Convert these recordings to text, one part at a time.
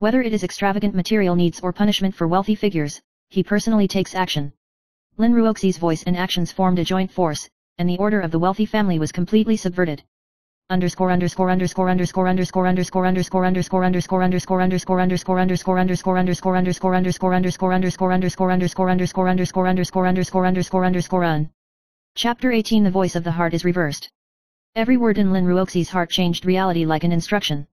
Whether it is extravagant material needs or punishment for wealthy figures, he personally takes action. Lin Ruoxi's voice and actions formed a joint force, and the order of the wealthy family was completely subverted. Chapter 18 The voice of the heart is reversed. Every word in Lin Ruoxi's heart changed reality like an instruction.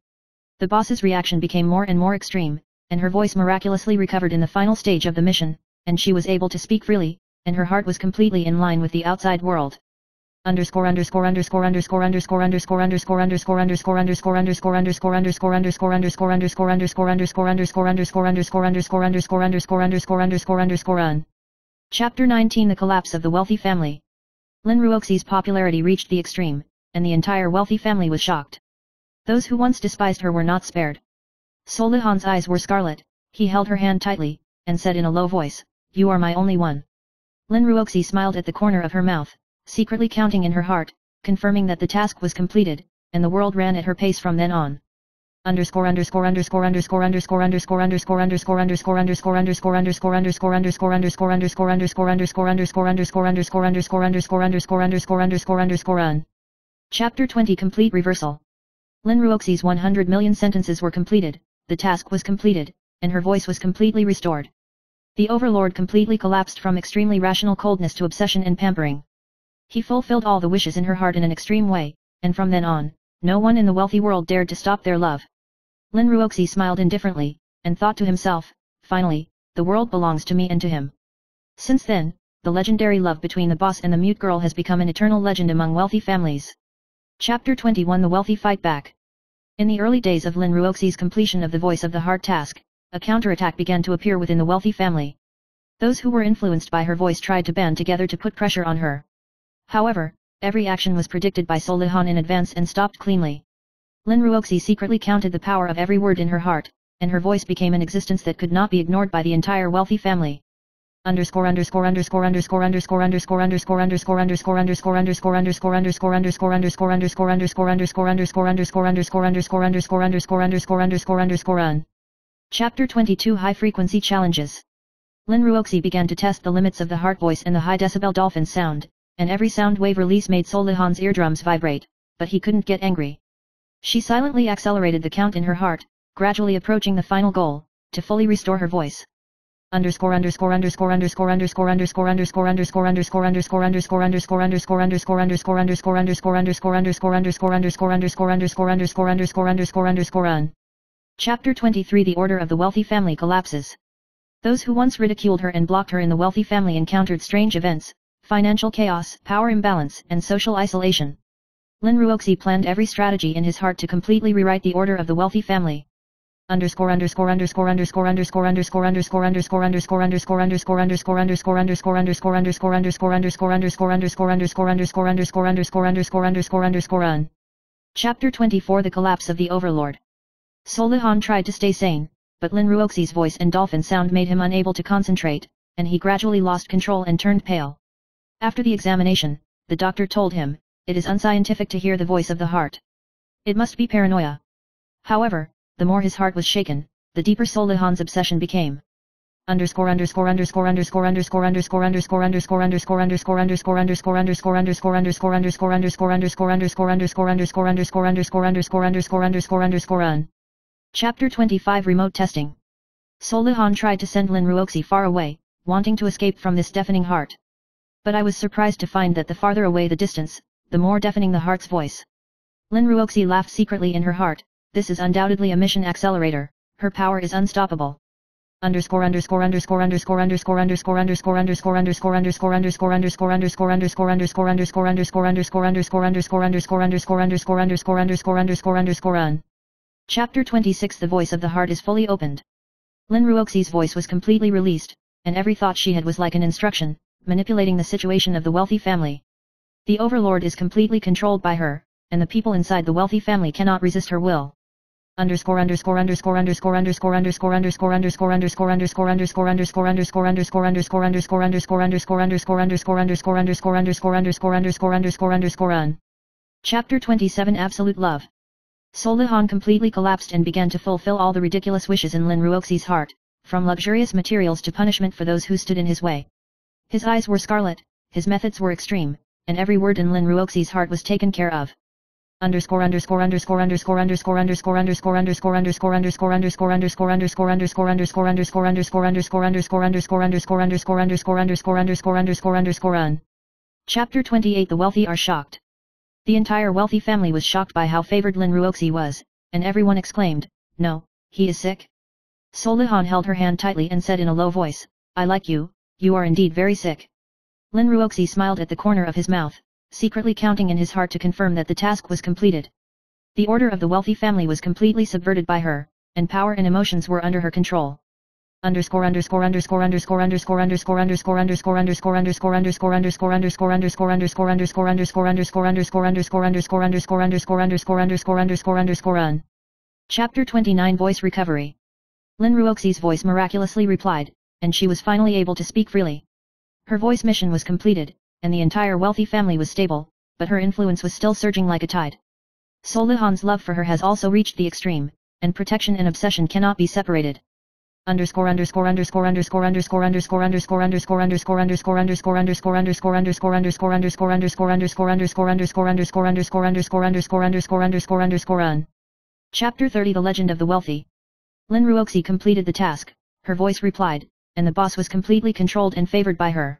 The boss's reaction became more and more extreme, and her voice miraculously recovered in the final stage of the mission, and she was able to speak freely, and her heart was completely in line with the outside world. Chapter 19 The collapse of the wealthy family. Lin Ruoxi's popularity reached the extreme, and the entire wealthy family was shocked. Those who once despised her were not spared. Solihan's eyes were scarlet, he held her hand tightly, and said in a low voice, "You are my only one." Lin Ruoxi smiled at the corner of her mouth, secretly counting in her heart, confirming that the task was completed, and the world ran at her pace from then on. Chapter 20 Complete Reversal. Lin Ruoxi's 100 million sentences were completed, the task was completed, and her voice was completely restored. The overlord completely collapsed from extremely rational coldness to obsession and pampering. He fulfilled all the wishes in her heart in an extreme way, and from then on, no one in the wealthy world dared to stop their love. Lin Ruoxi smiled indifferently, and thought to himself, finally, the world belongs to me and to him. Since then, the legendary love between the boss and the mute girl has become an eternal legend among wealthy families. Chapter 21 The Wealthy Fight Back. In the early days of Lin Ruoxi's completion of the voice of the heart task, a counterattack began to appear within the wealthy family. Those who were influenced by her voice tried to band together to put pressure on her. However, every action was predicted by Solihan in advance and stopped cleanly. Lin Ruoxi secretly counted the power of every word in her heart, and her voice became an existence that could not be ignored by the entire wealthy family. Chapter 22 High Frequency Challenges. Lin Ruoxi began to test the limits of the heart voice and the high decibel dolphin sound, and every sound wave release made Solihan's eardrums vibrate, but he couldn't get angry. She silently accelerated the count in her heart, gradually approaching the final goal, to fully restore her voice. Chapter 23 The Order of the Wealthy Family Collapses. Those who once ridiculed her and blocked her in the wealthy family encountered strange events, financial chaos, power imbalance, and social isolation. Lin Ruoxi planned every strategy in his heart to completely rewrite the order of the wealthy family. Chapter 24 The Collapse of the Overlord. Solihan tried to stay sane, but Lin Ruoxi's voice and dolphin sound made him unable to concentrate, and he gradually lost control and turned pale. After the examination, the doctor told him, "It is unscientific to hear the voice of the heart. It must be paranoia." However, the more his heart was shaken, the deeper Solihan's obsession became. Chapter 25 Remote Testing. Solihan tried to send Lin Ruoxi far away, wanting to escape from this deafening heart. But I was surprised to find that the farther away the distance, the more deafening the heart's voice. Lin Ruoxi laughed secretly in her heart, "This is undoubtedly a mission accelerator, her power is unstoppable." Chapter 26 The Voice of the Heart is fully opened. Lin Ruoxi's voice was completely released, and every thought she had was like an instruction, manipulating the situation of the wealthy family. The overlord is completely controlled by her, and the people inside the wealthy family cannot resist her will. Chapter 27 Absolute Love. Solihan completely collapsed and began to fulfill all the ridiculous wishes in Lin Ruoxi's heart, from luxurious materials to punishment for those who stood in his way. His eyes were scarlet, his methods were extreme, and every word in Lin Ruoxi's heart was taken care of. Chapter 28 The wealthy are shocked. The entire wealthy family was shocked by how favored Lin Ruoxi was, and everyone exclaimed, "No, he is sick." Solihan held her hand tightly and said in a low voice, "I like you, you are indeed very sick." Lin Ruoxi smiled at the corner of his mouth, secretly counting in his heart to confirm that the task was completed. The order of the wealthy family was completely subverted by her, and power and emotions were under her control. Chapter 29 Voice Recovery. Lin Ruoxi's voice miraculously replied, and she was finally able to speak freely. Her voice mission was completed, and the entire wealthy family was stable, but her influence was still surging like a tide. Solihan's love for her has also reached the extreme, and protection and obsession cannot be separated. Chapter 30 The Legend of the Wealthy. Lin Ruoxi completed the task, her voice replied, and the boss was completely controlled and favored by her.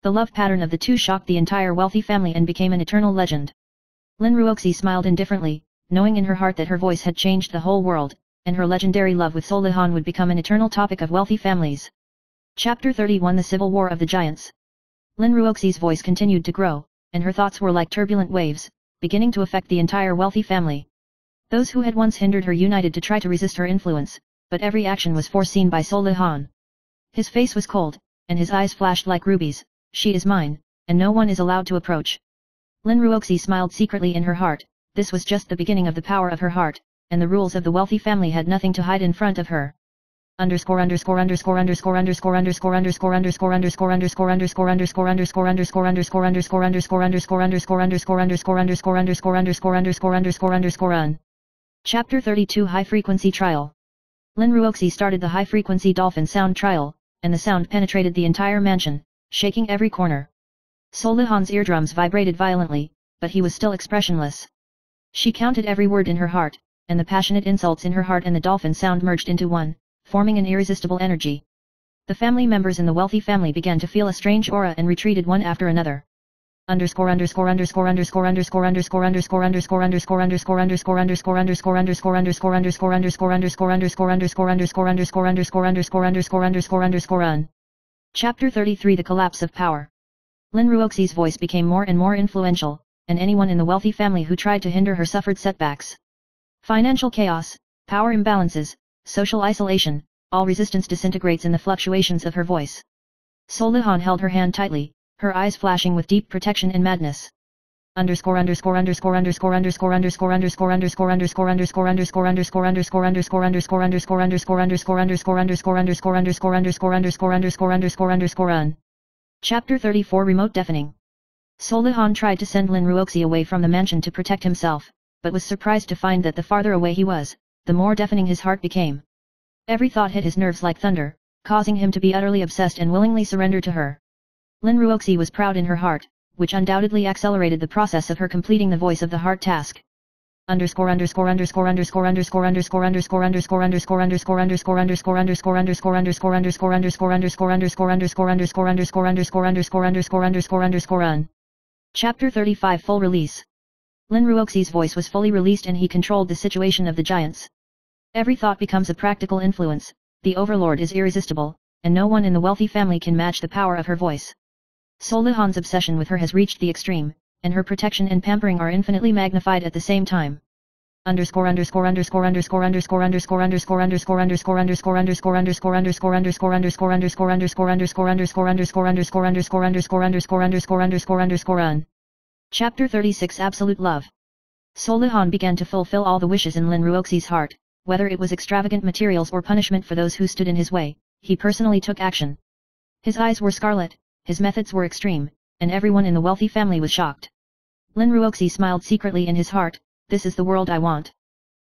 The love pattern of the two shocked the entire wealthy family and became an eternal legend. Lin Ruoxi smiled indifferently, knowing in her heart that her voice had changed the whole world, and her legendary love with Solihan would become an eternal topic of wealthy families. Chapter 31 The Civil War of the Giants. Lin Ruoxi's voice continued to grow, and her thoughts were like turbulent waves, beginning to affect the entire wealthy family. Those who had once hindered her united to try to resist her influence, but every action was foreseen by Solihan. His face was cold, and his eyes flashed like rubies. "She is mine, and no one is allowed to approach." Lin Ruoxi smiled secretly in her heart. This was just the beginning of the power of her heart, and the rules of the wealthy family had nothing to hide in front of her. Chapter 32 High Frequency Trial. Lin Ruoxi started the high-frequency dolphin sound trial, and the sound penetrated the entire mansion, shaking every corner. Solihan's eardrums vibrated violently, but he was still expressionless. She counted every word in her heart, and the passionate insults in her heart and the dolphin sound merged into one, forming an irresistible energy. The family members in the wealthy family began to feel a strange aura and retreated one after another. Chapter 33 The Collapse of Power. Lin Ruoxi's voice became more and more influential, and anyone in the wealthy family who tried to hinder her suffered setbacks. Financial chaos, power imbalances, social isolation, all resistance disintegrates in the fluctuations of her voice. Solihan held her hand tightly, her eyes flashing with deep protection and madness. Chapter 34 Remote Deafening. Solihan tried to send Lin Ruoxi away from the mansion to protect himself, but was surprised to find that the farther away he was, the more deafening his heart became. Every thought hit his nerves like thunder, causing him to be utterly obsessed and willingly surrender to her. Lin Ruoxi was proud in her heart, which undoubtedly accelerated the process of her completing the voice of the heart task. Chapter 35 Full Release. Lin Ruoxi's voice was fully released and he controlled the situation of the giants. Every thought becomes a practical influence, the overlord is irresistible, and no one in the wealthy family can match the power of her voice. Solihan's obsession with her has reached the extreme, and her protection and pampering are infinitely magnified at the same time. Chapter 36 Absolute Love. Solihan began to fulfill all the wishes in Lin Ruoxi's heart, whether it was extravagant materials or punishment for those who stood in his way, he personally took action. His eyes were scarlet, his methods were extreme, and everyone in the wealthy family was shocked. Lin Ruoxi smiled secretly in his heart, "This is the world I want."